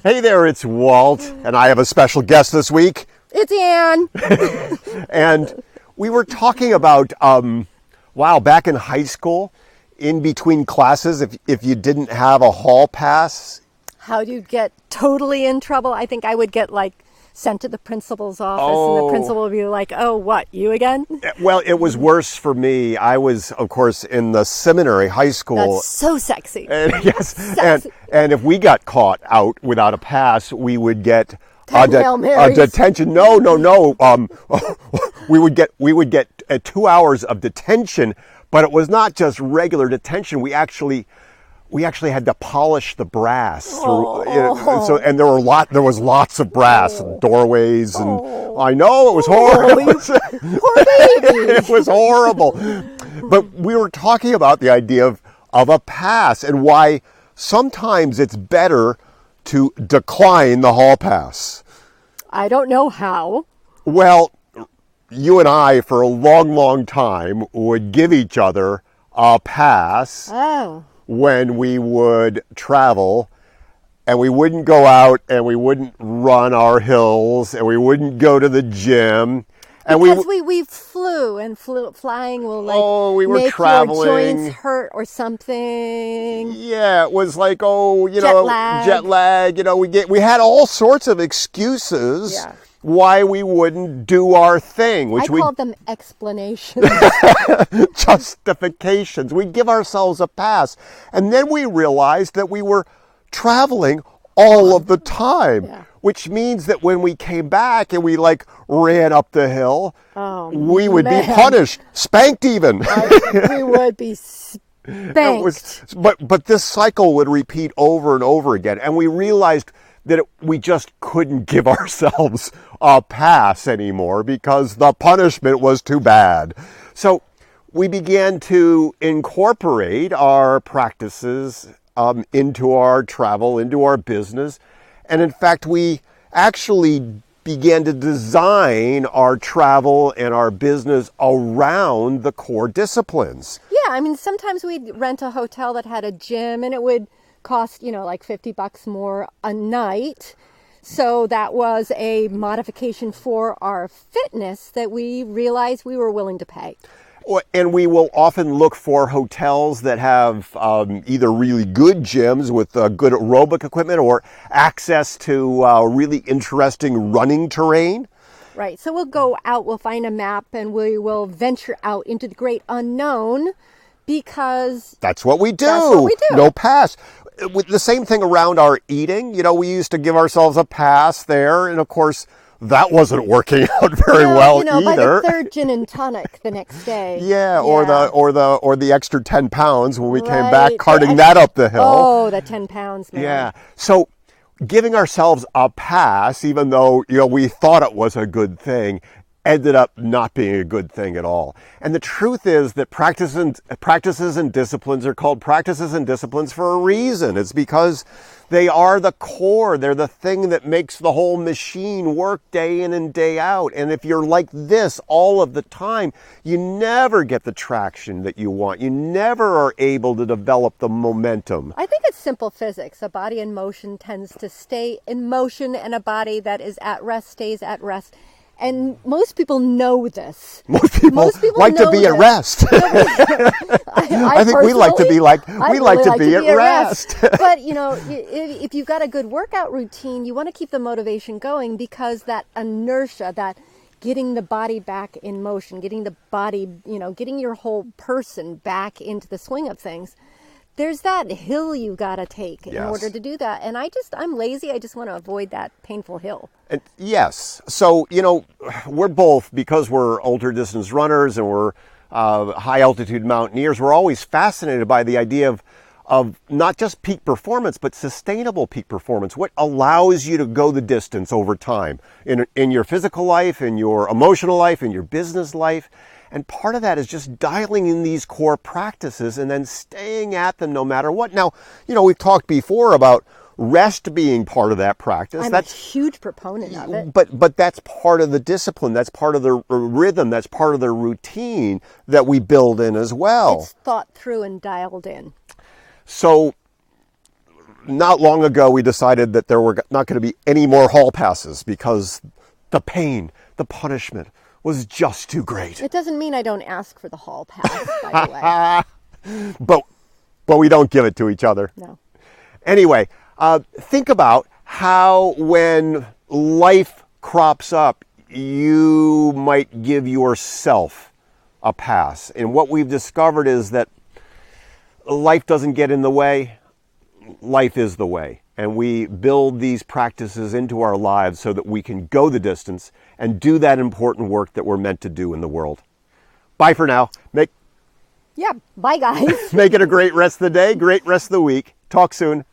Hey there, it's Walt, and I have a special guest this week. It's Ann. And we were talking about, back in high school, in between classes, if you didn't have a hall pass. How do you get totally in trouble? I think I would get sent to the principal's office, and the principal would be like, "Oh, what, you again?" Well, it was worse for me. I was, of course, in the seminary high school. That's so sexy. And, yes, Sexy. And if we got caught out without a pass, we would get a detention. No. we would get 2 hours of detention, but it was not just regular detention. We actually had to polish the brass. And there was lots of brass and doorways, and I know it was horrible. Poor baby. It was horrible. But we were talking about the idea of a pass and why sometimes it's better to decline the hall pass. I don't know how. Well, you and I, for a long, long time, would give each other a pass. Oh. When we would travel, and we wouldn't go out, and we wouldn't run our hills, and we wouldn't go to the gym. And because we flew, and flying will we were make traveling. Your joints hurt or something. Yeah, it was like, jet lag. We had all sorts of excuses. Yeah. Why we wouldn't do our thing, which I called them explanations. Justifications. We give ourselves a pass. And then we realized that we were traveling all of the time, which means that when we came back and we ran up the hill, we would be punished, spanked even. We would be spanked. But this cycle would repeat over and over again. And we realized that we just couldn't give ourselves a pass anymore because the punishment was too bad. So we began to incorporate our practices into our travel, into our business. And in fact, we actually began to design our travel and our business around the core disciplines. Yeah, sometimes we'd rent a hotel that had a gym, and it would cost, $50 more a night. So that was a modification for our fitness that we realized we were willing to pay. And we will often look for hotels that have either really good gyms with good aerobic equipment or access to really interesting running terrain. Right. So we'll go out, we'll find a map, and we will venture out into the great unknown because that's what we do. That's what we do. No pass. With the same thing around our eating, we used to give ourselves a pass there, and of course that wasn't working out very well either. By the third gin and tonic the next day. Yeah, or the extra 10 pounds when we came back carting that up the hill. Oh, the 10 pounds, man. Yeah. So giving ourselves a pass, even though we thought it was a good thing, ended up not being a good thing at all. And the truth is that practices and disciplines are called practices and disciplines for a reason. It's because they are the core. They're the thing that makes the whole machine work day in and day out. And if you're like this all of the time, you never get the traction that you want. You never are able to develop the momentum. I think it's simple physics. A body in motion tends to stay in motion, and a body that is at rest stays at rest. And most people know this. Most people like to be at rest. I think we like to be at rest. But if you've got a good workout routine, you want to keep the motivation going because that inertia, that getting the body back in motion, getting the body, getting your whole person back into the swing of things. There's that hill you got to take in order to do that. And I'm lazy. I just want to avoid that painful hill. And yes. So, we're both, because we're ultra distance runners and we're high altitude mountaineers, we're always fascinated by the idea of not just peak performance, but sustainable peak performance. What allows you to go the distance over time in your physical life, in your emotional life, in your business life. And part of that is just dialing in these core practices and then staying at them no matter what. Now, we've talked before about rest being part of that practice. That's a huge proponent of it. But that's part of the discipline. That's part of the rhythm. That's part of the routine that we build in as well. It's thought through and dialed in. So not long ago, we decided that there were not going to be any more hall passes because the pain, the punishment was just too great. It doesn't mean I don't ask for the hall pass, by the way. But we don't give it to each other. No. Anyway, think about how when life crops up, you might give yourself a pass. And what we've discovered is that life doesn't get in the way. Life is the way. And we build these practices into our lives so that we can go the distance and do that important work that we're meant to do in the world. Bye for now. Yeah, bye guys. Make it a great rest of the day, great rest of the week. Talk soon.